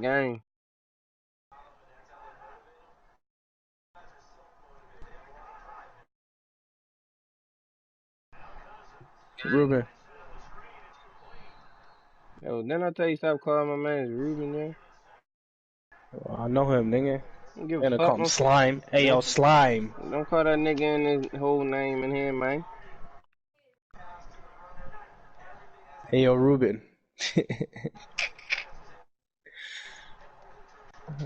Game. Ruben. Yo, didn't I tell you stop calling my man Ruben there? I know him, nigga. Don't give a Gonna fuck. call him Slime. Hey, yo, Slime. Don't call that nigga in his whole name in here, man. Hey, yo, Ruben.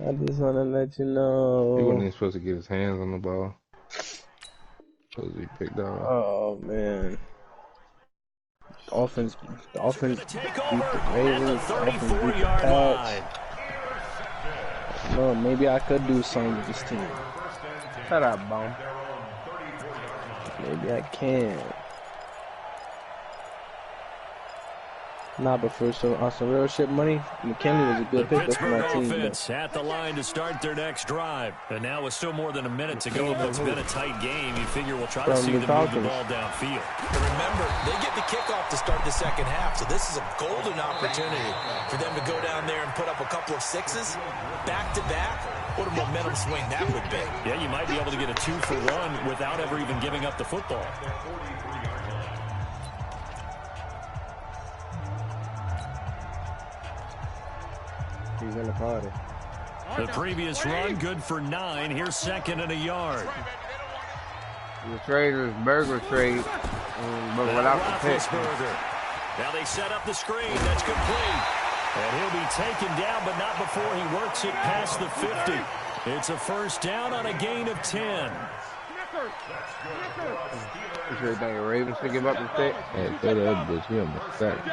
I just wanna let you know. He wasn't even supposed to get his hands on the ball. Supposed to be picked off. Oh, man. The offense beat the Ravens. The offense beat the Pats. No, maybe I could do something with this team. Shut up, bum. Maybe I can. Nah, but for some real shit money, McKinley was a good pickup for my team. Offense at the line to start their next drive. And now with still more than a minute to go in what's been a tight game, you figure we'll try to see them move the ball downfield. And remember, they get the kickoff to start the second half, so this is a golden opportunity for them to go down there and put up a couple of sixes back-to-back. What a momentum swing that would be. Yeah, you might be able to get a 2-for-1 without ever even giving up the football. He's in the party. The previous run, good for 9. Here's second and a yard. The Trader's burger trade, but without the pick. Now they set up the screen. That's complete. And he'll be taken down, but not before he works it past the 50. It's a first down on a gain of 10. You sure think the Ravens should give up the stick? Hey, throw the other bitch. He almost sacked.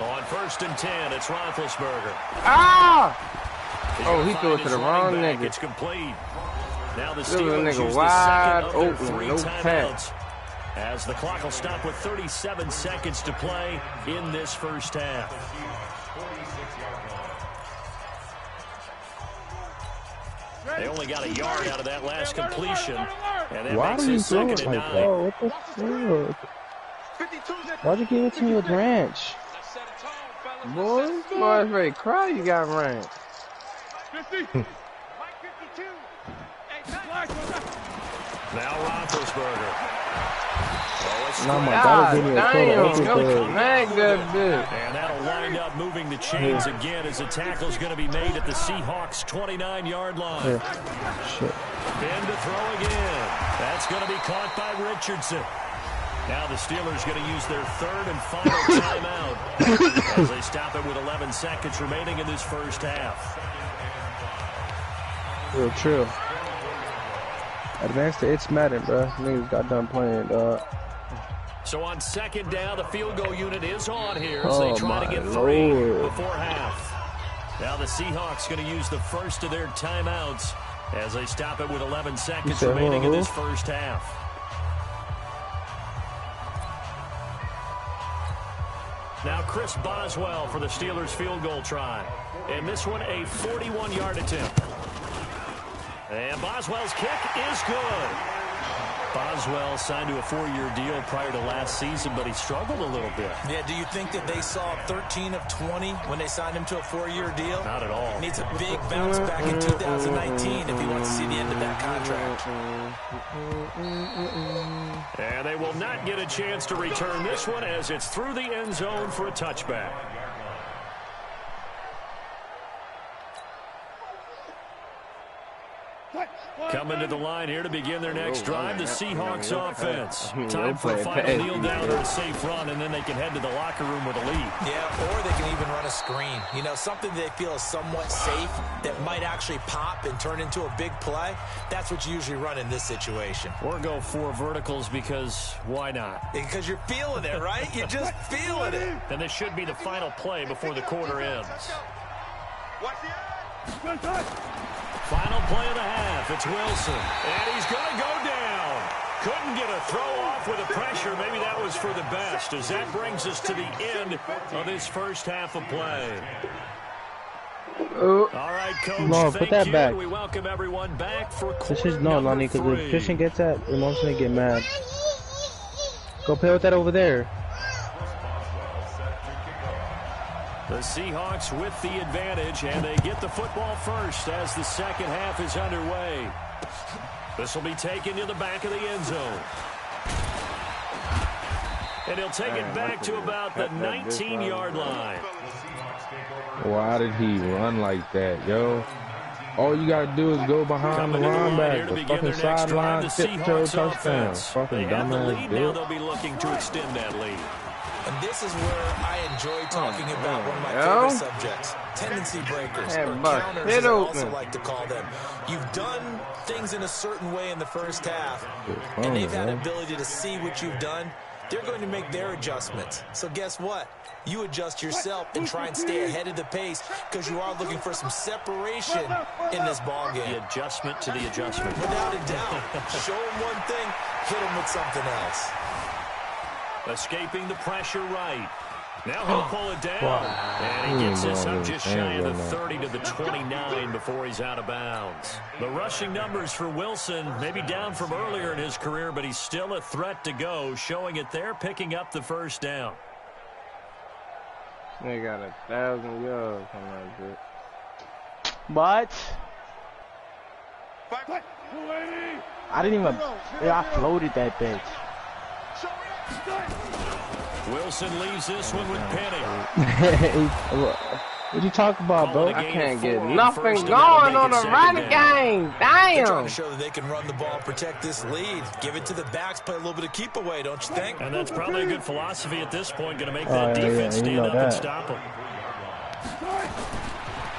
On first and 10, it's Roethlisberger. Ah! Oh, he threw it to the wrong nigga. It's complete. Now the Steelers use the wide second of their open, 3 no timeouts. As the clock will stop with 37 seconds to play in this first half. They only got a yard out of that last completion. And that Why makes do you it throw second it and like 9. that? Oh, what the fuck? Why'd you give it to me with ranch? Boy, boy's ready to cry. You got ranked. Now Roethlisberger. No, my God, give me a total. Mag that bitch. And that'll wind up moving the chains again as the tackle's going to be made at the Seahawks' 29-yard line. Shit. Ben to throw again. That's going to be caught by Richardson. Now the Steelers going to use their third and final timeout as they stop it with 11 seconds remaining in this first half. Real true. Advance to It's Madden, bro. Niggas got done playing, dog. So on second down, the field goal unit is on here as they try to get 3 before half. Now the Seahawks going to use the first of their timeouts as they stop it with 11 seconds remaining in this first half. Now Chris Boswell for the Steelers field goal try. And this one a 41-yard attempt. And Boswell's kick is good. Boswell signed to a 4-year deal prior to last season, but he struggled a little bit. Yeah, do you think that they saw 13 of 20 when they signed him to a 4-year deal? Not at all. Needs a big bounce back in 2019 if he wants to see the end of that contract. And they will not get a chance to return this one as it's through the end zone for a touchback. Coming to the line here to begin their next drive, the Seahawks offense. Time for a final kneel down or a safe run, and then they can head to the locker room with a lead. Yeah, or they can even run a screen. You know, something they feel is somewhat safe that might actually pop and turn into a big play. That's what you usually run in this situation. Or go 4 verticals because why not? Because you're feeling it, right? You're just feeling it. Then this should be the final play before the quarter ends. Final play of the half. It's Wilson. And he's going to go down. Couldn't get a throw off with the pressure. Maybe that was for the best, as that brings us to the end of this first half of play. All right, Coach. No, put that back. We welcome everyone back for quarter no, Lonnie, because if Christian gets that, emotionally get mad. Go play with that over there. The Seahawks with the advantage, and they get the football first as the second half is underway. This will be taken to the back of the end zone. And he'll take it back to about the 19-yard line. Why did he run like that, yo? All you gotta do is go behind the linebacker, fucking sideline, tiptoe touchdown. Fucking dumbass bitch. Now they'll be looking to extend that lead. And this is where I enjoy talking about one of my favorite subjects, tendency breakers, or counters as I also like to call them. You've done things in a certain way in the first half, and they've had the ability to see what you've done. They're going to make their adjustments. So guess what? You adjust yourself and try and stay ahead of the pace because you are looking for some separation in this ball game. The adjustment to the adjustment. Without a doubt. Show them one thing, hit them with something else. Escaping the pressure right. Now he'll pull it down. And he gets this up just shy of the 30 to the 29 before he's out of bounds. The rushing numbers for Wilson may be down from earlier in his career, but he's still a threat to go, showing it there, picking up the first down. They got 1,000 yards on that bit. But I didn't even. Yeah, I floated that bitch. Wilson leaves this one with Penny. What you talking about, bro? I can't get nothing going on the running game. Damn. They're trying to show that they can run the ball, protect this lead. Give it to the backs, play a little bit of keep away, don't you think? And that's probably a good philosophy at this point, going to make that defense stand up and stop them.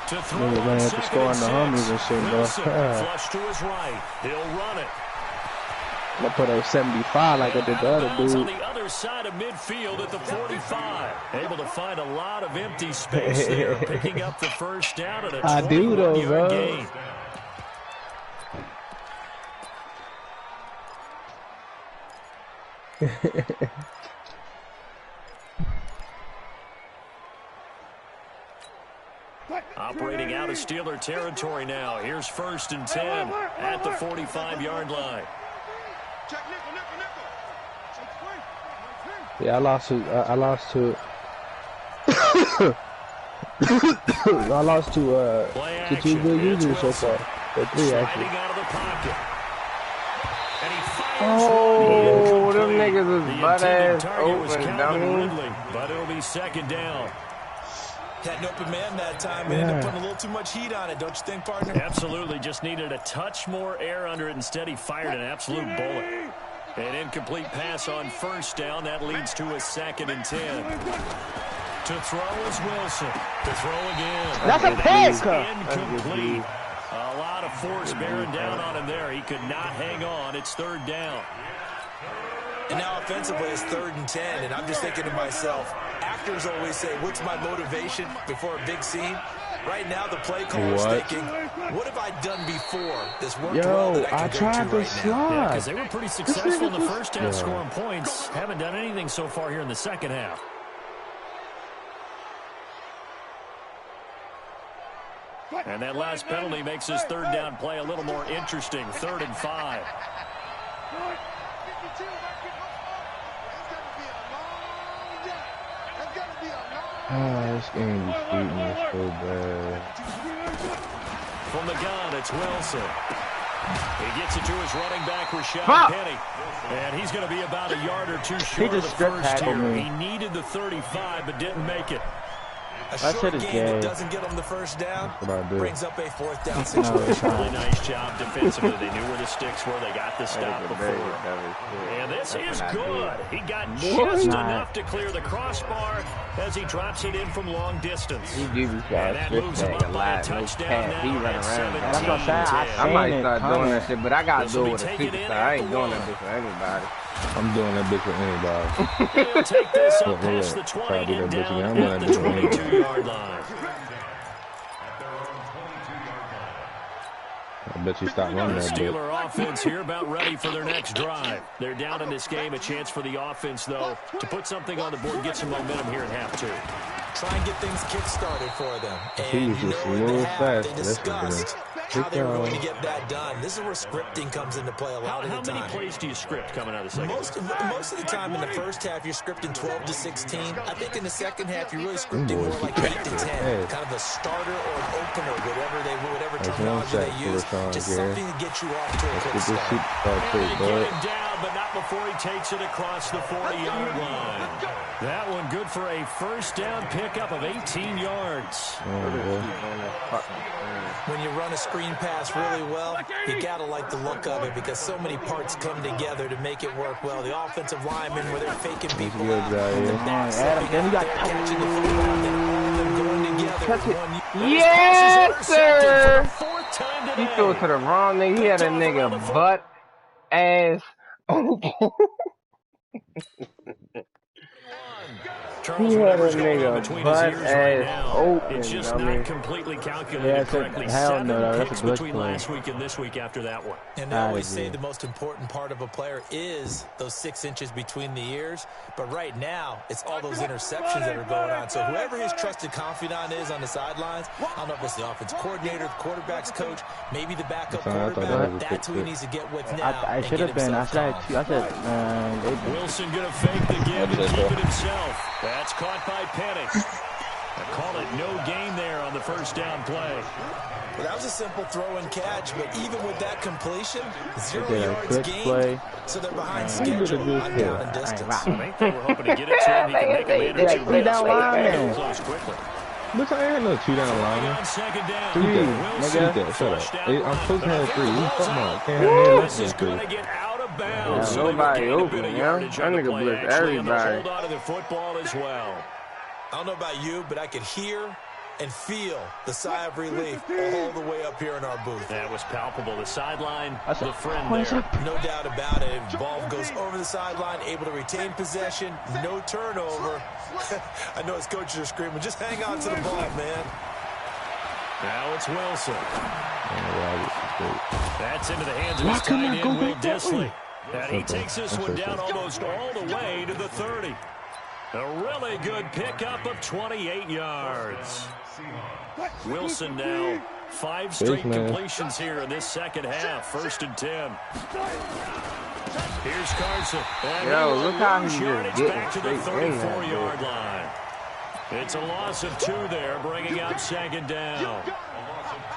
To throw We're going to have to score on the homies and shit, bro. Flush to his right. He'll run it. I put up 75 like I did the other dude. On the other side of midfield at the 45. Able to find a lot of empty space there, picking up the first down at a 21-yard gain. Operating out of Steeler territory now. Here's 1st and 10 at the 45-yard line. Yeah, I lost to I lost to two good users so far. Or 3 actually. Oh, them niggas is butt ass open, dummy. But it'll be second down. Had an open man that time and ended up putting a little too much heat on it, don't you think, partner? Absolutely, just needed a touch more air under it. Instead, he fired an absolute bullet. An incomplete pass on 1st down. That leads to a 2nd and 10. To throw is Wilson. To throw again. That's a pick. Incomplete. A lot of force bearing down on him there. He could not hang on. It's 3rd down. And now offensively it's 3rd and 10, and I'm just thinking to myself, actors always say, what's my motivation before a big scene? Right now the play caller's thinking, what have I done before? This worked well that I can go to right now. Yeah, because they were pretty successful in the first half scoring points. Haven't done anything so far here in the second half. And that last penalty makes his 3rd down play a little more interesting. 3rd and 5. This game is beating me so bad. From the gun, it's Wilson. He gets it to his running back, Rashad Penny. And he's going to be about a yard or two short of the first here. He needed the 35, but didn't make it. A short game that doesn't get them the first down brings up a 4th down situation. Really nice job defensively. They knew where the sticks were. They got the stop before. And this is good. He got just enough to clear the crossbar as he drops it in from long distance. And that moves him up by a touchdown now at 17-10. I might start doing that shit, but I got to do it with a superstar. I ain't doing that bitch for anybody. I'm doing that bitch with anybody. He'll take this up past the 20 and down at the 22-yard line. I bet you stop running that bitch. Steeler offense here about ready for their next drive. They're down in this game. A chance for the offense, though, to put something on the board, get some momentum here in half 2. Try and get things kick-started for them. He was just a little fast. They discussed how they were going to get that done. This is where scripting comes into play a lot of the time. How many plays do you script coming out of the second? Most of the time in the first half, you're scripting 12 to 16. I think in the second half, you're really scripting more like 8 to 10. Kind of a starter or an opener, whatever terminology they use. Just something to get you off to a quick start. Get him down, but not before he takes it across the 40-yard line. That one good for a first down pickup of 18 yards. When you run a screen pass really well, you got to like the look of it because so many parts come together to make it work well. The offensive linemen where they're faking people out. Then got catching the football, then all of them going together. Yes, sir! He threw it to the wrong nigga. He had a nigga butt ass. He had a nigga butt ass open. It's just not completely calculated correctly. Hell no, that's a glitch between play. last week and this week after that one. And they always say the most important part of a player is those 6 inches between the ears. But right now, it's all those interceptions that are going on. So whoever his trusted confidant is on the sidelines, I don't know if it's the offense coordinator, the quarterback's coach, maybe the backup quarterback. That's who he needs to get with now. I should have been. I said, Wilson going to fake the give and keep it himself. That's caught by Penny. I call it no gain there on the first down play. Well, that was a simple throw and catch, but even with that completion, 0 yards gained, so they're behind schedule on down and distance. I think they were hoping to get it to him. He can make a manager play down line. close quickly. Look, I ain't no 2 down lineman. Second down. Shoot that. Shut up. I'm supposed to have 3. You come on. Can't have This is going to get out of bounds. Yeah, nobody open, yeah. That nigga blitzed everybody. Hold on to the football as well. I don't know about you, but I could hear and feel the sigh of relief all the way up here in our booth. That was palpable. The sideline, the friend there. No doubt about it. Ball goes over the sideline, able to retain possession, no turnover. I know his coaches are screaming, just hang on to the ball, man. Now it's Wilson. That's into the hands of his tight end, Will Disley. And he takes this one down almost all the way to the 30. A really good pickup of 28 yards. Wilson now 5 straight completions here in this second half. 1st and 10. Here's Carson. Yo, look how he's just getting back to the 34-yard line. It's a loss of 2 there, bringing out 2nd down.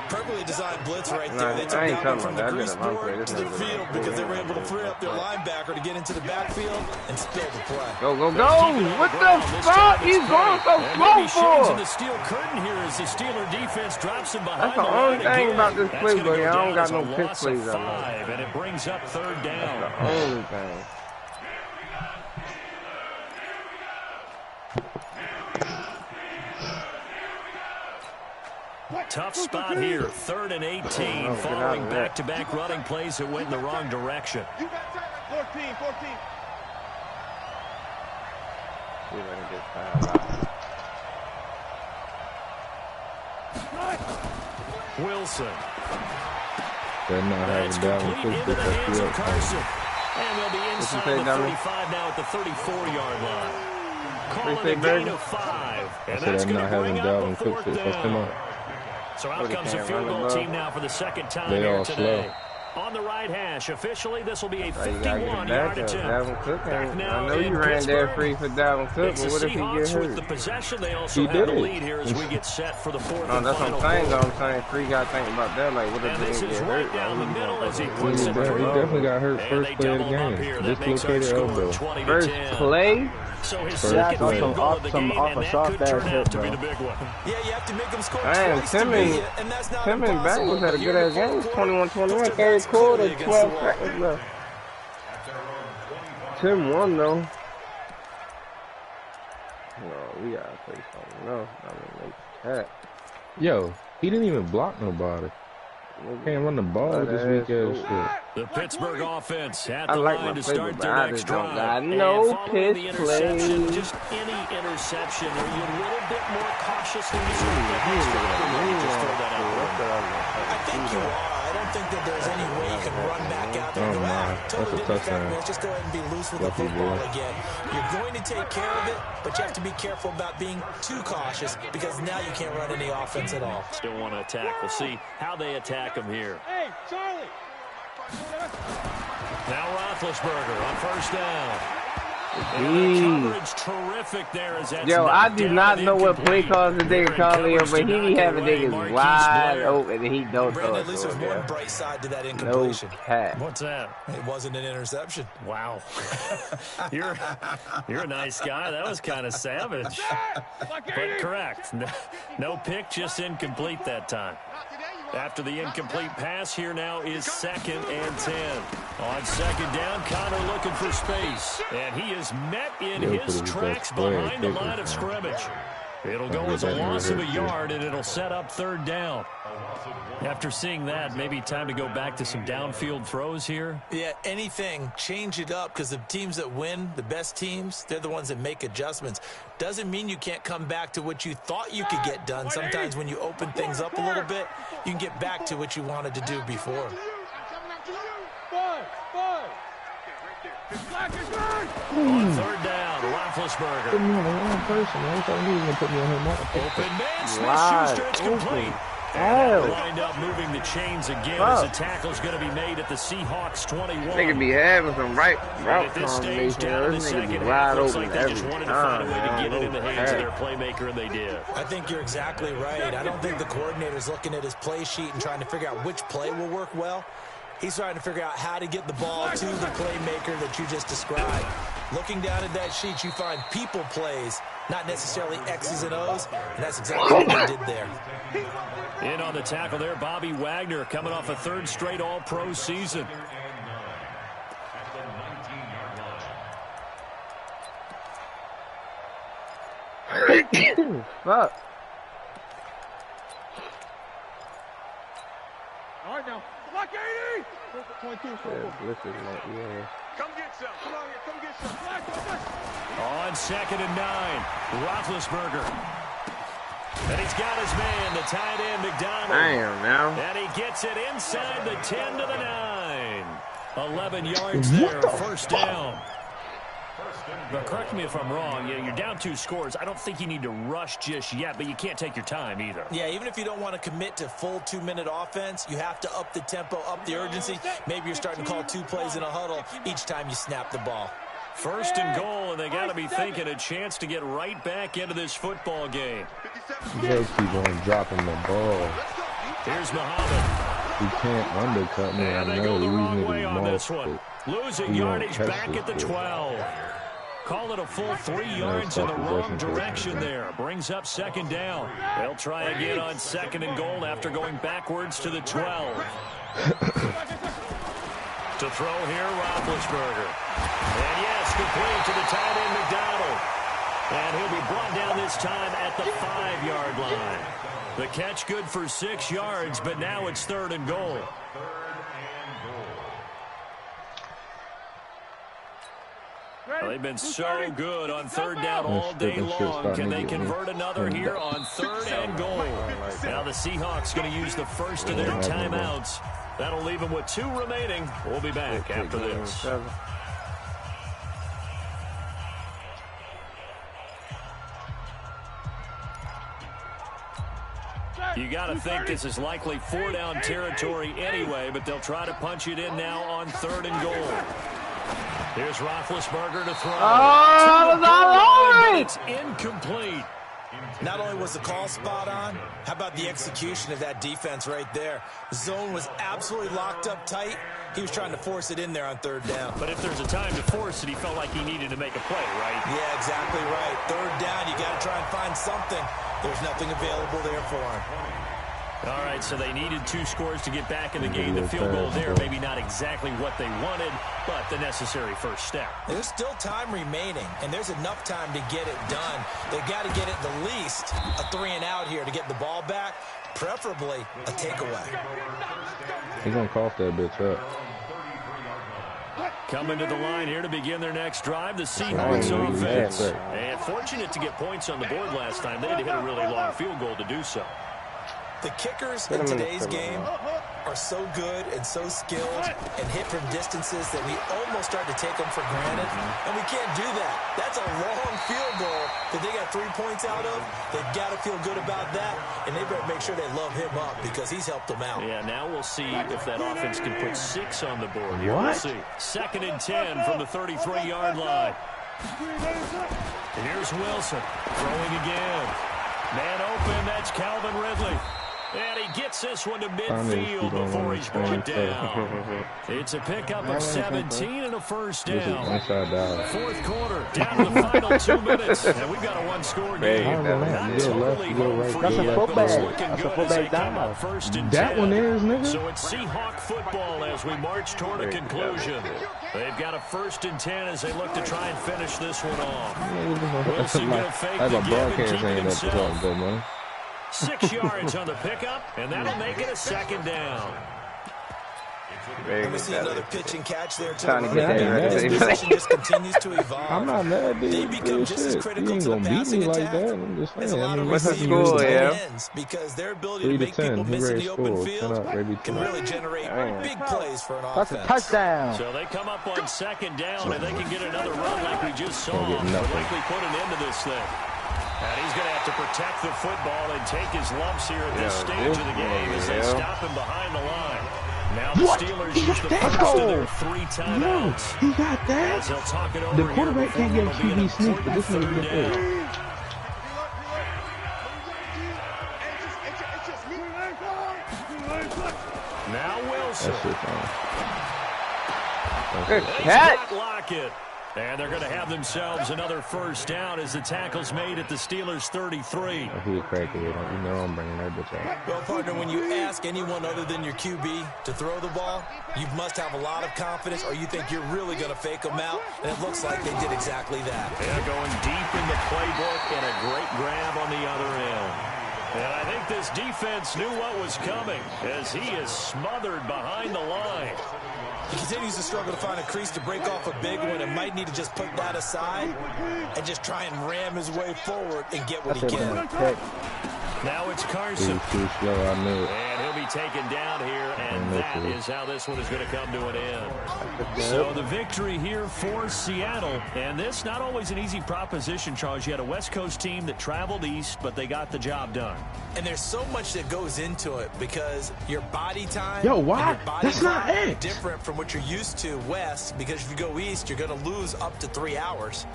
Perfectly designed blitz right there. They took that one from the grease board to the field because they were able to free up their linebacker to get into the backfield and spill the play. Go, go, go! What the fuck? He's going so slow for? The steel curtain here as the Steeler defense drops him behind. That's the only thing about this play, but I don't got no pick plays on that. And it brings up 3rd down. That's the only thing. Tough spot here, 3rd and 18, following back-to-back running plays that went in the wrong direction. 14. Wilson. They're not having Dalvin Cook into the hands of Carson. And they'll be inside the 35 Dominic? now at the 34-yard line. Call it a say, gain of 5. And that's going to bring up a 4th down. So out comes the field goal team now for the 2nd time here today. Slow. On the right hash, officially, this will be a 51-yard attempt. I know you ran there free for Dalvin Cook, but what if he get hurt? With the possession, they also have the lead here as we get set for the 4th No, and that's what final I'm saying, quarter. though. I'm saying Free got to think about that. Like, what if And he this get is hurt? right down the middle as he puts it He through. definitely got hurt And first they play of the double him up game. here. That makes our Dislocated score elbow. 20 to First 10. play? So his First second play. field goal of the game, off and a that soft could turn ass out to be hit, the big one. Yeah, you have to make them score Damn, twice to beat you, and that's not Tim and impossible. Bengals had a But good here in ass the game. fourth quarter, 21-21, just 3rd quarter, against the 12 wall. seconds left. Tim won, though. No, we gotta play something else. I mean, like that. Yo, he didn't even block nobody. Can't run the ball with this weak ass shit. The Pittsburgh offense at I the like line my to play, start but their I next just don't drive. got And no following the pitch interception, play. just any interception, are you a little bit more cautious when you start getting stuff? Just throw that out there. I think you are. I I don't think that there's any way you can run back out there and go, totally didn't affect me. Let's just go ahead and be loose with the football again. You're going to take care of it, but you have to be careful about being too cautious because now you can't run any offense at all. Still want to attack. We'll see how they attack him here. Hey, Charlie. Now Roethlisberger on first down. Coverage terrific there as that's Yo, I do not know what play calls the nigga call him, but he be having niggas wide open and he don't throw it. At least there's one bright side to that incompletion. No cat. What's that? It wasn't an interception. Wow. You're a nice guy. That was kind of savage. But correct. No pick, just incomplete that time. After the incomplete pass, here now is 2nd and 10. On 2nd down, Connor looking for space. And he is met in his tracks behind the line of scrimmage. It'll go as a loss of a yard, and it'll set up 3rd down. After seeing that, maybe time to go back to some downfield throws here. Yeah, anything, change it up, because the teams that win, the best teams, they're the ones that make adjustments. Doesn't mean you can't come back to what you thought you could get done. Sometimes when you open things up a little bit, you can get back to what you wanted to do before. On 3rd down, Roethlisberger. Open man, Smith-Schuster, it's complete. And lined up moving the chains again as the tackle's going to be made at the Seahawks 21. Nigga be having some route at this stage down in the second half, looks like they just wanted to find a way to get it in the hands of their playmaker, and they did. I think you're exactly right. I don't think the coordinator's looking at his play sheet and trying to figure out which play will work well. He's trying to figure out how to get the ball to the playmaker that you just described. Looking down at that sheet, you find people plays, not necessarily X's and O's, and that's exactly what they did there. In on the tackle there, Bobby Wagner coming off a 3rd straight All-Pro season. Fuck. All right, now. Block 80! 22. Yeah. Come get some. Come on here. Come get some. On 2nd and 9, Roethlisberger. And he's got his man, the tight end, McDonald. Damn, now. And he gets it inside the 10 to the 9. 11 yards there, 1st down. But correct me if I'm wrong, you're down 2 scores. I don't think you need to rush just yet, but you can't take your time either. Yeah, even if you don't want to commit to full 2-minute offense, you have to up the tempo, up the urgency. Maybe you're starting to call 2 plays in a huddle each time you snap the ball. 1st and goal, and they got to be thinking a chance to get right back into this football game. They keep on dropping the ball. Here's Muhammad. He can't undercut me. And they go the wrong way on this one. Losing yardage back at the 12. Call it a full 3 yards in the wrong direction there. Brings up 2nd down. They'll try again on 2nd and goal after going backwards to the 12. To throw here, Roethlisberger. And yes, complete to the tight end, McDonald. And he'll be brought down this time at the 5-yard line. The catch good for 6 yards, but now it's 3rd and goal. Well, they've been so good on 3rd down all day long. Can they convert another here on 3rd and goal? Now the Seahawks going to use the first of their timeouts. That'll leave them with 2 remaining. We'll be back after this. You got to think this is likely 4-down territory anyway, but they'll try to punch it in now on 3rd and goal. Here's Roethlisberger to throw. Oh, It's incomplete. Not only was the call spot on, how about the execution of that defense right there? The zone was absolutely locked up tight. He was trying to force it in there on 3rd down. But if there's a time to force it, he felt like he needed to make a play, right? Yeah, exactly right. 3rd down, you got to try and find something. There's nothing available there for him. All right, so they needed 2 scores to get back in the game. The field goal there, maybe not exactly what they wanted, but the necessary first step. There's still time remaining, and there's enough time to get it done. They've got to get at the least a 3-and-out here to get the ball back, preferably a takeaway. He's going to cough that bitch up. Coming to the line here to begin their next drive, the Seahawks offense. And fortunate to get points on the board last time. They had to hit a really long field goal to do so. The kickers in today's game are so good and so skilled and hit from distances that we almost start to take them for granted, and we can't do that. That's a long field goal that they got 3 points out of. They've got to feel good about that, and they better make sure they love him up because he's helped them out. Yeah, now we'll see if that offense can put 6 on the board. Here we'll see. 2nd and 10 from the 33-yard line. Here's Wilson throwing again. Man open, that's Calvin Ridley. And he gets this one to midfield before he's brought down. It's a pickup of 17 and a first down. 4th quarter, down to the final 2 minutes. And we've got a one-score game. Not totally home free yet, but it's looking good as they come up 1st and 10. That one is, nigga. So it's Seahawk football as we march toward a conclusion. They've got a 1st and 10 as they look to try and finish this one off. Wilson going to fake the give and keep it himself. 6 yards on the pickup, and that'll make it a 2nd down. And we see another pitch and catch there. This position just continues to evolve. I'm not mad, dude. They become just as critical to the passing attack. Like that. I'm just There's a lot of what's the receivers score, and ends because their ability to make people miss in the open field can really generate big plays for an offense. Touchdown. So they come up on 2nd down, and they can get another run like we just saw. They'll likely put an end to this thing. And he's going to have to protect the football and take his lumps here at this stage of the game as they stop him behind the line. Now the Steelers use the first of their 3 timeouts. He got that. As they'll talk it over the quarterback can't get QB sneak, but this nigga get this. Now Wilson. Good catch. Lock it. And they're going to have themselves another 1st down as the tackle's made at the Steelers' 33. He cracked it. You know I'm bringing that bitch out. Well, partner, when you ask anyone other than your QB to throw the ball, you must have a lot of confidence or you think you're really going to fake them out, and it looks like they did exactly that. They're going deep in the playbook and a great grab on the other end. And I think this defense knew what was coming as he is smothered behind the line. He continues to struggle to find a crease to break off a big one and might need to just put that aside and just try and ram his way forward and get what he can. Now it's Carson. He's too slow, I knew it. And he'll be taken down here, and that is how this one is going to come to an end. So the victory here for Seattle. And this, not always an easy proposition, Charles. You had a West Coast team that traveled east, but they got the job done. And there's so much that goes into it because your body time That's not it. different from what you're used to west, because if you go east, you're going to lose up to 3 hours.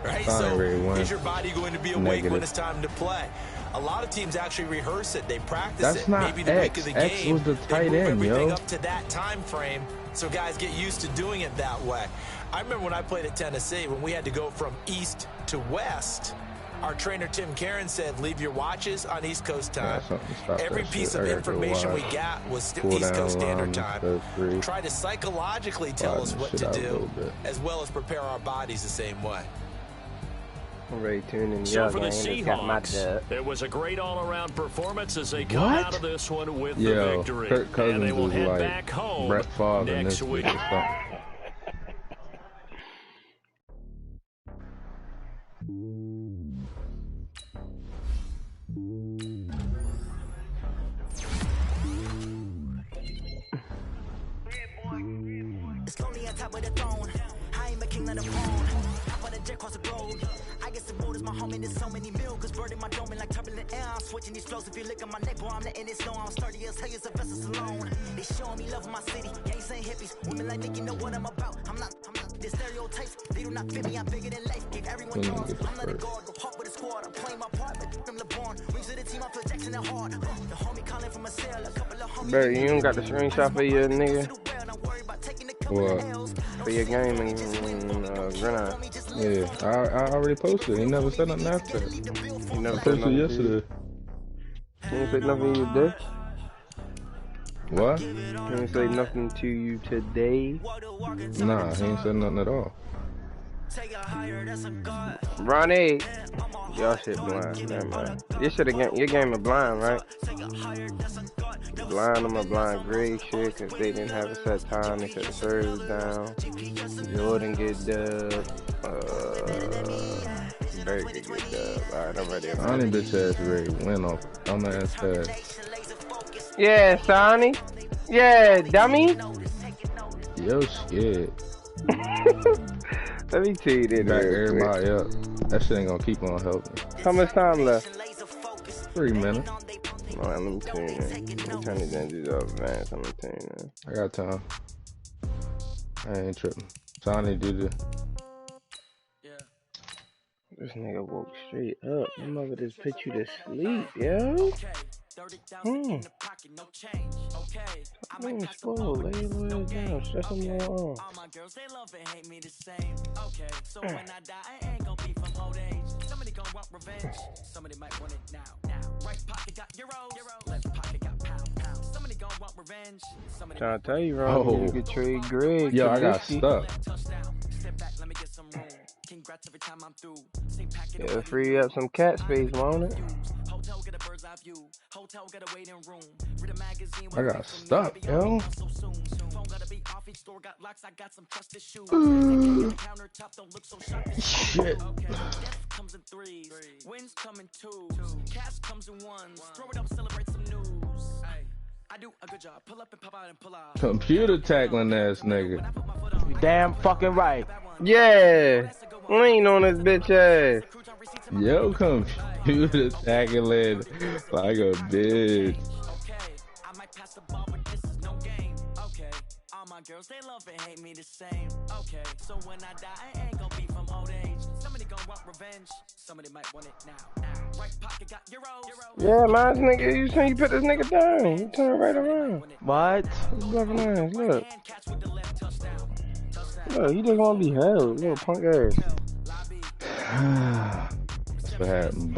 Right? So is your body going to be awake when it's time to play? A lot of teams actually rehearse it. They practice it. Maybe the week of the game, was the tight they move end, everything up to that time frame so guys get used to doing it that way. I remember when I played at Tennessee, when we had to go from east to west, our trainer Tim Karen said, leave your watches on East Coast time. Every piece of information we got was East Coast Standard Time. Try to psychologically tell us what to do, as well as prepare our bodies the same way. I'm ready to tune in. So for the Seahawks, it was a great all-around performance as they come out of this one with the victory. Kirk Cousins and they will head like back home Brett Favre next week. It's lonely on top of the throne. I am a king on the throne. Hop on the jet across the road. I guess the road is my home and there's so many mil. Cause bird in my dome and like turbulent air. I'm switching these flows. If you look at my neck, boy, I'm letting it snow. I'm sturdy as hell as a vessel alone. They showing me love in my city. Gang saying hippies. Women like Nick, you know what I'm about. I'm not the stereotypes. They do not fit me. I'm bigger than life. Gave everyone yours. I'm not a guard. Go hard with a squad. I'm playing my part. But I'm LeBron. Wings of the team. I feel Jackson and hard. The homie calling from a cell. A couple of homies. Barry, you don't got the screenshot for your nigga? What? For your game and Grenade. Yeah, I already posted. He never said nothing after it. You never I posted yesterday. He didn't say nothing to you today? What? He didn't say nothing to you today? Nah, he ain't said nothing at all. Ronnie, y'all shit blind. Never mind. Your game is blind, right? Blind on my blind grade shit, cause they didn't have a set time. They shut the servers down. Jordan get dubbed. Barry get dubbed. Alright, I'm ready. I need bitch ass ready. Win off. I'm ass fast. Yeah, Sonny. Yeah, dummy. Yo, scared. Let me tell you that. Back everybody up. That shit ain't gonna keep on helping. How much time left? 3 minutes. Alright, let me tell you that. Let me turn these engines up, man. Let me tell you that. I got time. I ain't tripping. Sonny do the. This nigga woke straight up. My mother just put you to sleep, yo. Man, spoil, lay your little down, stress them more on. All my girls, they love and hate me the same. Okay, so when I die, I ain't gonna be from old age. Somebody gonna want revenge. Somebody might want it now. Right pocket got euros, left pocket got pound. Somebody gonna want revenge. Somebody Trying to tell you, Ron, you could trade Greg. Yo, I got stuck. Step back, let me get some room. Congrats every time I'm through. Yeah, free up some cat space, won't it? Hotel get a bird's eye view. Hotel get a waiting room. Read a magazine. I got stuck, yo. Phone gotta be off, each store got locks. I got some trusted shoes. Countertop don't look so sharp. Shit. Death comes in threes. Wins come in twos. Cash comes in ones. Throw it up, celebrate some news. I do a good job. Pull up and pop out and pull out. Computer tackling ass nigga. You damn fucking right. Yeah. Lean on this bitch ass. Yo, computer tackling like a bitch. I might pass the ball, but this is no game. Okay. All my girls, they love and hate me the same. Okay. So when I die, I ain't gonna be from old age. Somebody gonna want revenge. Somebody might want it now. Right pocket got euros. Yeah, man, this nigga, you saying you put this nigga down. You turn right around. What? Look. Look, he just wanna be held, little punk ass. That's what happened,